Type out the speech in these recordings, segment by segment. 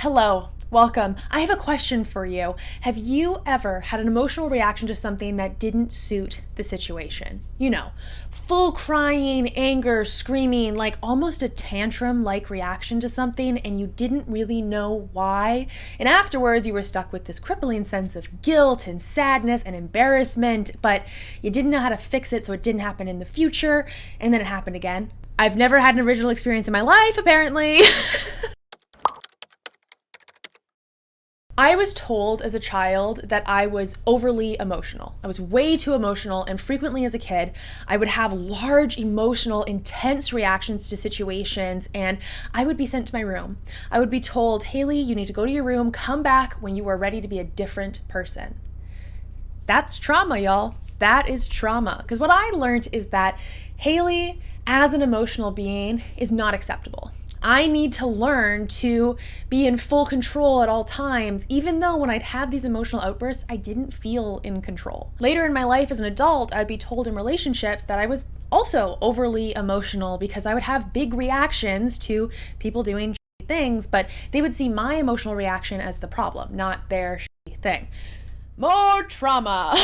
Hello, welcome. I have a question for you. Have you ever had an emotional reaction to something that didn't suit the situation? You know, full crying, anger, screaming, like almost a tantrum-like reaction to something, and you didn't really know why. And afterwards, you were stuck with this crippling sense of guilt and sadness and embarrassment, but you didn't know how to fix it so it didn't happen in the future, and then it happened again. I've never had an original experience in my life, apparently. I was told as a child that I was overly emotional. I was way too emotional, and frequently as a kid, I would have large, emotional, intense reactions to situations, and I would be sent to my room. I would be told, Hayley, you need to go to your room, come back when you are ready to be a different person. That's trauma, y'all. That is trauma. Because what I learned is that Hayley, as an emotional being, is not acceptable. I need to learn to be in full control at all times, even though when I'd have these emotional outbursts, I didn't feel in control. Later in my life as an adult, I'd be told in relationships that I was also overly emotional because I would have big reactions to people doing shitty things, but they would see my emotional reaction as the problem, not their shitty thing. More trauma.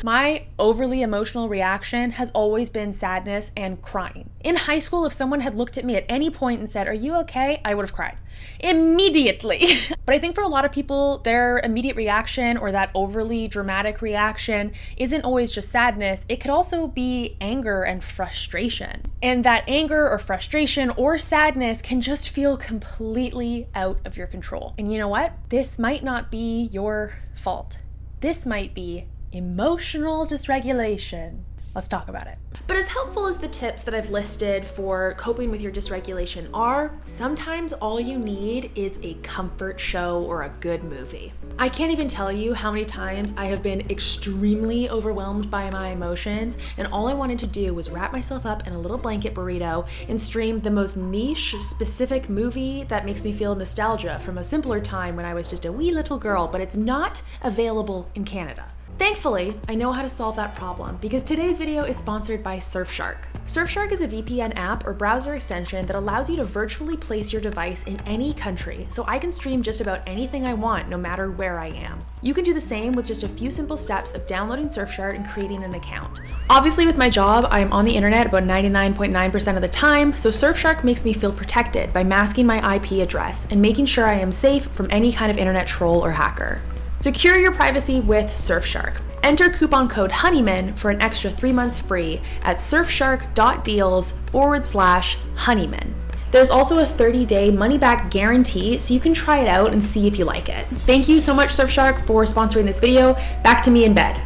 My overly emotional reaction has always been sadness and crying. In high school, if someone had looked at me at any point and said, "Are you okay?" I would have cried immediately. But I think for a lot of people, their immediate reaction or that overly dramatic reaction isn't always just sadness. It could also be anger and frustration. And that anger or frustration or sadness can just feel completely out of your control. And you know what? This might not be your fault. This might be emotional dysregulation. Let's talk about it. But as helpful as the tips that I've listed for coping with your dysregulation are, sometimes all you need is a comfort show or a good movie. I can't even tell you how many times I have been extremely overwhelmed by my emotions, and all I wanted to do was wrap myself up in a little blanket burrito and stream the most niche, specific movie that makes me feel nostalgia from a simpler time when I was just a wee little girl, but it's not available in Canada. Thankfully, I know how to solve that problem because today's video is sponsored by Surfshark. Surfshark is a VPN app or browser extension that allows you to virtually place your device in any country, so I can stream just about anything I want no matter where I am. You can do the same with just a few simple steps of downloading Surfshark and creating an account. Obviously with my job, I am on the internet about 99.9% of the time, so Surfshark makes me feel protected by masking my IP address and making sure I am safe from any kind of internet troll or hacker. Secure your privacy with Surfshark. Enter coupon code HONEYMAN for an extra 3 months free at surfshark.deals/honeyman. There's also a 30-day money-back guarantee, so you can try it out and see if you like it. Thank you so much, Surfshark, for sponsoring this video. Back to me in bed.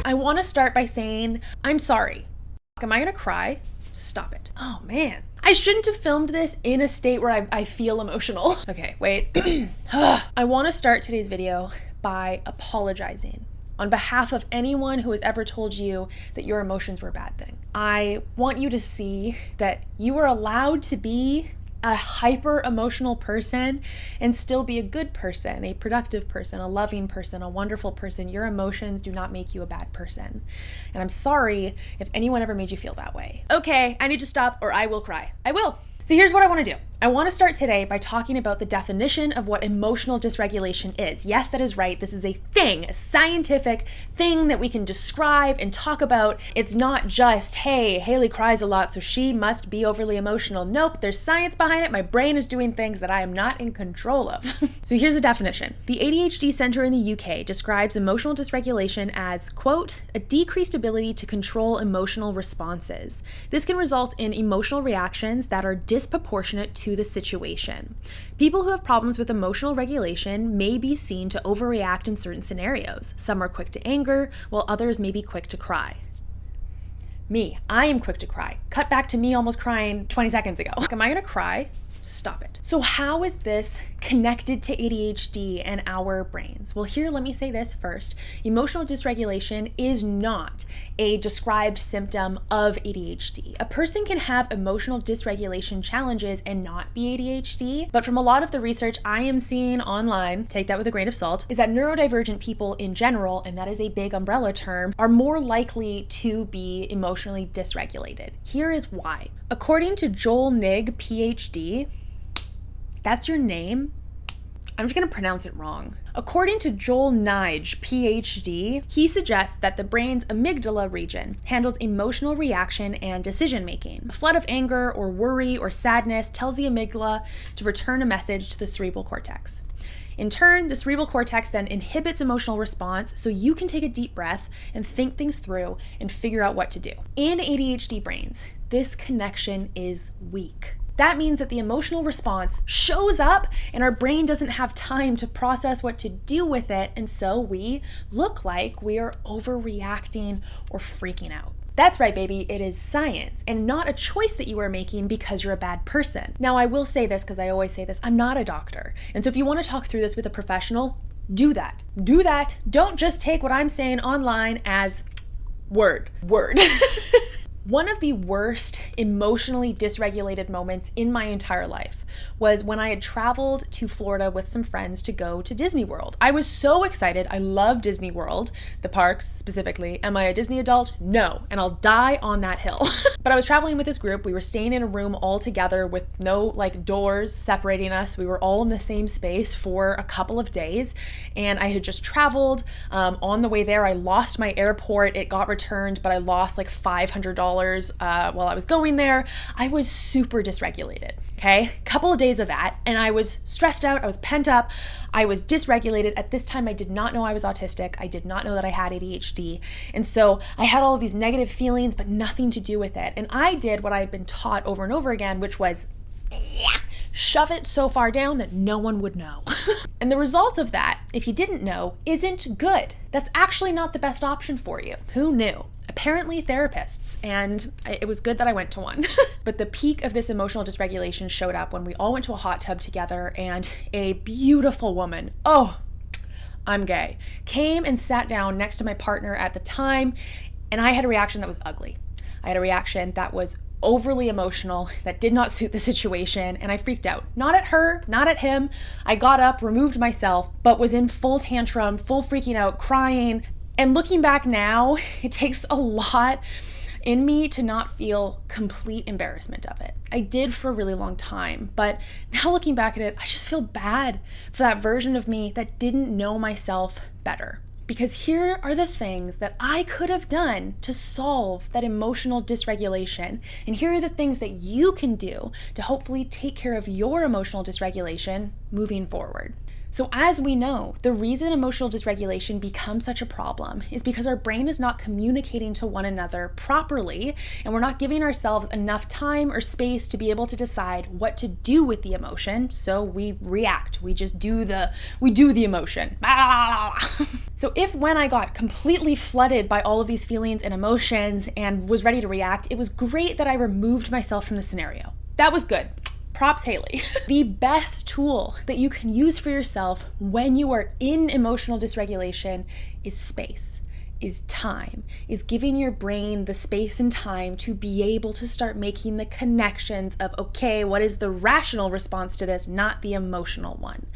I want to start by saying, I'm sorry. Am I gonna cry? Stop it. Oh man. I shouldn't have filmed this in a state where I feel emotional. Okay, wait. I want to start today's video by apologizing on behalf of anyone who has ever told you that your emotions were a bad thing. I want you to see that you are allowed to be a hyper emotional person and still be a good person, a productive person, a loving person, a wonderful person. Your emotions do not make you a bad person. And I'm sorry if anyone ever made you feel that way. Okay, I need to stop or I will cry. I will. So here's what I want to do. I want to start today by talking about the definition of what emotional dysregulation is. Yes, that is right. This is a thing, a scientific thing that we can describe and talk about. It's not just, hey, Hayley cries a lot, so she must be overly emotional. Nope, there's science behind it. My brain is doing things that I am not in control of. So here's the definition. The ADHD Center in the UK describes emotional dysregulation as, quote, a decreased ability to control emotional responses. This can result in emotional reactions that are disproportionate to the situation. People who have problems with emotional regulation may be seen to overreact in certain scenarios. Some are quick to anger, while others may be quick to cry. Me, I am quick to cry. Cut back to me almost crying 20 seconds ago. Am I gonna cry? Stop it. So how is this connected to ADHD and our brains? Well, here, let me say this first. Emotional dysregulation is not a described symptom of ADHD. A person can have emotional dysregulation challenges and not be ADHD, but from a lot of the research I am seeing online, take that with a grain of salt, is that neurodivergent people in general, and that is a big umbrella term, are more likely to be emotionally dysregulated. Here is why. According to Joel Nigg, PhD, that's your name? I'm just going to pronounce it wrong. According to Joel Nige, PhD, he suggests that the brain's amygdala region handles emotional reaction and decision making. A flood of anger or worry or sadness tells the amygdala to return a message to the cerebral cortex. In turn, the cerebral cortex then inhibits emotional response so you can take a deep breath and think things through and figure out what to do. In ADHD brains, this connection is weak. That means that the emotional response shows up and our brain doesn't have time to process what to do with it, and so we look like we are overreacting or freaking out. That's right, baby, it is science and not a choice that you are making because you're a bad person. Now, I will say this because I always say this, I'm not a doctor. And so if you want to talk through this with a professional, do that. Do that. Don't just take what I'm saying online as word. One of the worst emotionally dysregulated moments in my entire life was when I had traveled to Florida with some friends to go to Disney World. I was so excited. I love Disney World, the parks specifically. Am I a Disney adult? No, and I'll die on that hill. But I was traveling with this group. We were staying in a room all together with no doors separating us. We were all in the same space for a couple of days, and I had just traveled. On the way there, I lost my airport. It got returned, but I lost $500 while I was going there. I was super dysregulated, okay? Couple of days of that, and I was stressed out, I was pent up, I was dysregulated. At this time, I did not know I was autistic. I did not know that I had ADHD. And so I had all of these negative feelings, but nothing to do with it. And I did what I had been taught over and over again, which was shove it so far down that no one would know. And the result of that, if you didn't know, isn't good. That's actually not the best option for you. Who knew? Apparently therapists, and it was good that I went to one. But the peak of this emotional dysregulation showed up when we all went to a hot tub together, and a beautiful woman, I'm gay, came and sat down next to my partner at the time, and I had a reaction that was ugly. I had a reaction that was overly emotional, that did not suit the situation, and I freaked out. Not at her, not at him. I got up, removed myself, but was in full tantrum, full freaking out, crying. And looking back now, it takes a lot in me to not feel complete embarrassment of it. I did for a really long time, but now looking back at it, I just feel bad for that version of me that didn't know myself better. Because here are the things that I could have done to solve that emotional dysregulation. And here are the things that you can do to hopefully take care of your emotional dysregulation moving forward. So as we know, the reason emotional dysregulation becomes such a problem is because our brain is not communicating to one another properly, and we're not giving ourselves enough time or space to be able to decide what to do with the emotion. So we react. We just do the emotion. So if when I got completely flooded by all of these feelings and emotions and was ready to react, it was great that I removed myself from the scenario. That was good. Props, Hayley. The best tool that you can use for yourself when you are in emotional dysregulation is space, is time, is giving your brain the space and time to be able to start making the connections of, okay, what is the rational response to this, not the emotional one.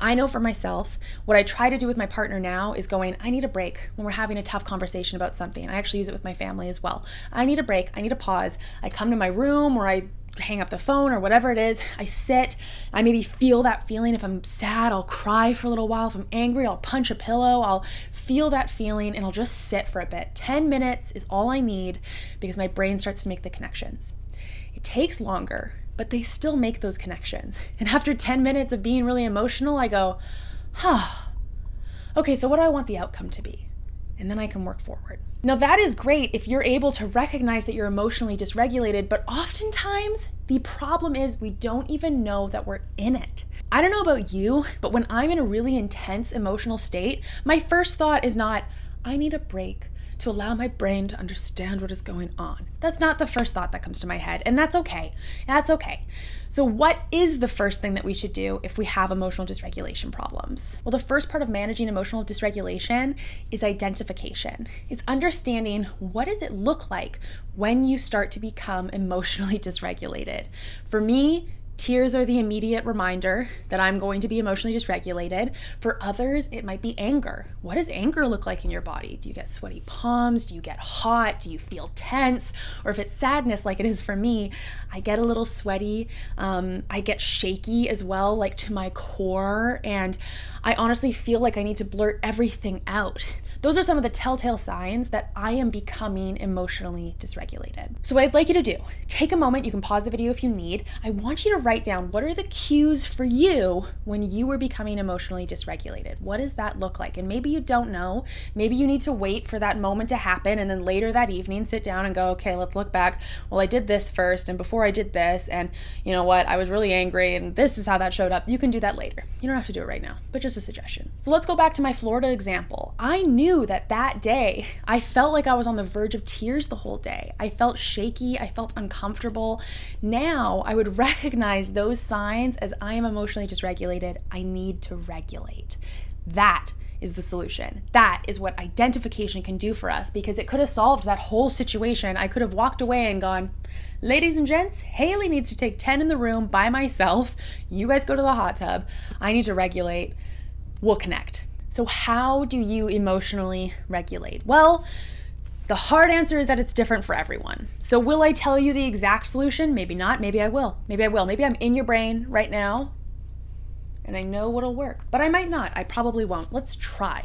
I know for myself, what I try to do with my partner now is going, I need a break when we're having a tough conversation about something. I actually use it with my family as well. I need a break. I need a pause. I come to my room or I hang up the phone or whatever it is. I sit, I maybe feel that feeling. If I'm sad, I'll cry for a little while. If I'm angry, I'll punch a pillow. I'll feel that feeling and I'll just sit for a bit. 10 minutes is all I need because my brain starts to make the connections. It takes longer, but they still make those connections. And after 10 minutes of being really emotional, I go, okay, so what do I want the outcome to be? And then I can work forward. Now that is great if you're able to recognize that you're emotionally dysregulated, but oftentimes the problem is we don't even know that we're in it. I don't know about you, but when I'm in a really intense emotional state, my first thought is not, I need a break to allow my brain to understand what is going on. That's not the first thought that comes to my head, and that's okay. That's okay. So what is the first thing that we should do if we have emotional dysregulation problems? Well, the first part of managing emotional dysregulation is identification. It's understanding what does it look like when you start to become emotionally dysregulated. For me, tears are the immediate reminder that I'm going to be emotionally dysregulated. For others, it might be anger. What does anger look like in your body? Do you get sweaty palms? Do you get hot? Do you feel tense? Or if it's sadness, like it is for me, I get a little sweaty. I get shaky as well, like to my core. And I honestly feel like I need to blurt everything out. Those are some of the telltale signs that I am becoming emotionally dysregulated. So what I'd like you to do, take a moment, you can pause the video if you need. I want you to write down, what are the cues for you when you were becoming emotionally dysregulated? What does that look like? And maybe you don't know. Maybe you need to wait for that moment to happen and then later that evening sit down and go, okay, let's look back. Well, I did this first and before I did this, and you know what? I was really angry and this is how that showed up. You can do that later. You don't have to do it right now, but just a suggestion. So let's go back to my Florida example. I knew that day I felt like I was on the verge of tears the whole day. I felt shaky. I felt uncomfortable. Now I would recognize those signs as I am emotionally dysregulated. I need to regulate. That is the solution. That is what identification can do for us, because it could have solved that whole situation. I could have walked away and gone, ladies and gents, Hayley needs to take 10 in the room by myself. You guys go to the hot tub. I need to regulate. We'll connect. So how do you emotionally regulate? Well, the hard answer is that it's different for everyone. So will I tell you the exact solution? Maybe not. Maybe I will. Maybe I will. Maybe I'm in your brain right now and I know what'll work, but I might not. I probably won't. Let's try.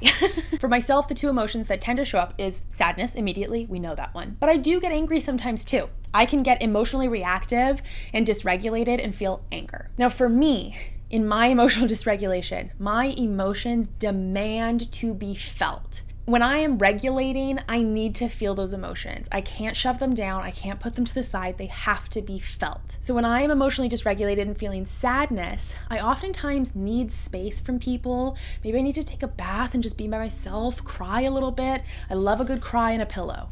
For myself, the two emotions that tend to show up is sadness immediately. We know that one. But I do get angry sometimes too. I can get emotionally reactive and dysregulated and feel anger. Now for me, in my emotional dysregulation, my emotions demand to be felt. When I am regulating, I need to feel those emotions. I can't shove them down. I can't put them to the side. They have to be felt. So when I am emotionally dysregulated and feeling sadness, I oftentimes need space from people. Maybe I need to take a bath and just be by myself, cry a little bit. I love a good cry and a pillow.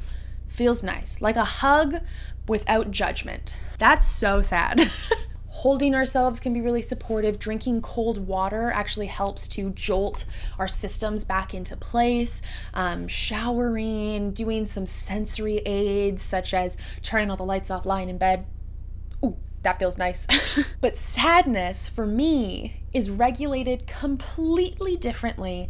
Feels nice, like a hug without judgment. That's so sad. Holding ourselves can be really supportive. Drinking cold water actually helps to jolt our systems back into place. Showering, doing some sensory aids such as turning all the lights off, lying in bed. Ooh, that feels nice. But sadness for me is regulated completely differently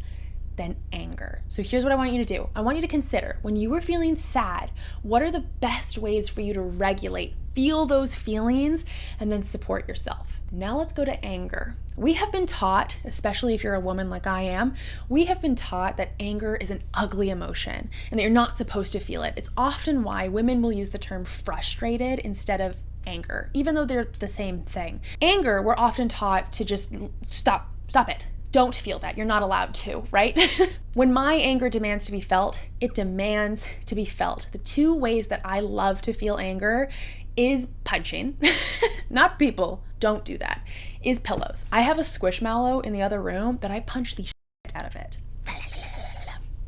than anger. So here's what I want you to do. I want you to consider, when you are feeling sad, what are the best ways for you to regulate, feel those feelings, and then support yourself. Now let's go to anger. We have been taught, especially if you're a woman like I am, we have been taught that anger is an ugly emotion and that you're not supposed to feel it. It's often why women will use the term frustrated instead of anger, even though they're the same thing. Anger, we're often taught to just stop it. Don't feel that. You're not allowed to, right? When my anger demands to be felt, it demands to be felt. The two ways that I love to feel anger is punching, not people, don't do that, is pillows. I have a squishmallow in the other room that I punch the shit out of it.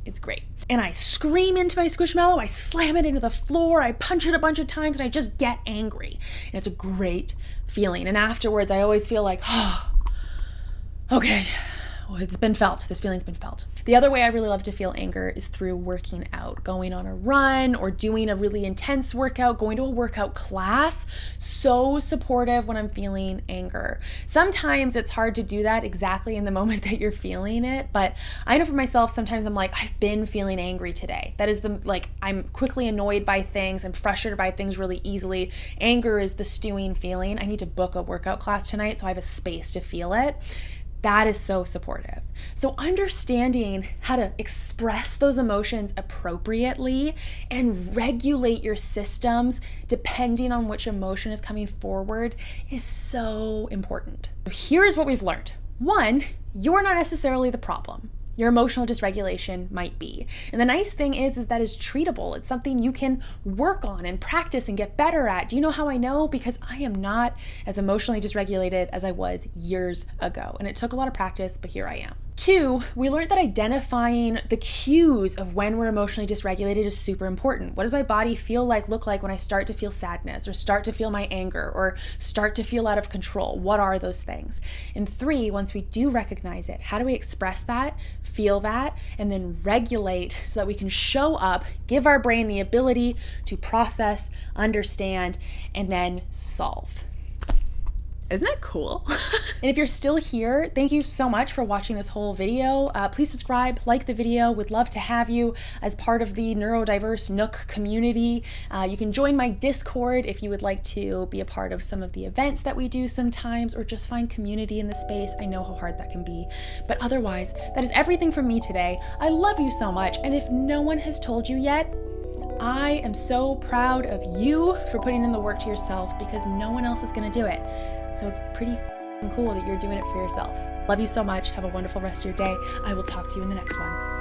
It's great. And I scream into my squishmallow, I slam it into the floor, I punch it a bunch of times, and I just get angry. And it's a great feeling. And afterwards, I always feel like, oh, okay, well, it's been felt. This feeling's been felt. The other way I really love to feel anger is through working out, going on a run or doing a really intense workout, going to a workout class. So supportive when I'm feeling anger. Sometimes it's hard to do that exactly in the moment that you're feeling it, but I know for myself, sometimes I'm like, I've been feeling angry today. That is I'm quickly annoyed by things. I'm frustrated by things really easily. Anger is the stewing feeling. I need to book a workout class tonight so I have a space to feel it. That is so supportive. So understanding how to express those emotions appropriately and regulate your systems depending on which emotion is coming forward is so important. Here's what we've learned. One, you're not necessarily the problem. Your emotional dysregulation might be. And the nice thing is that it's treatable. It's something you can work on and practice and get better at. Do you know how I know? Because I am not as emotionally dysregulated as I was years ago. And it took a lot of practice, but here I am. Two, we learned that identifying the cues of when we're emotionally dysregulated is super important. What does my body look like when I start to feel sadness or start to feel my anger or start to feel out of control? What are those things? And three, once we do recognize it, how do we express that, feel that, and then regulate so that we can show up, give our brain the ability to process, understand, and then solve? Isn't that cool? And if you're still here, thank you so much for watching this whole video. Please subscribe, like the video. Would love to have you as part of the neurodiverse Nook community. You can join my Discord if you would like to be a part of some of the events that we do sometimes, or just find community in the space. I know how hard that can be. But otherwise, that is everything from me today. I love you so much. And if no one has told you yet, I am so proud of you for putting in the work to yourself, because no one else is going to do it. So it's pretty cool that you're doing it for yourself. Love you so much. Have a wonderful rest of your day. I will talk to you in the next one.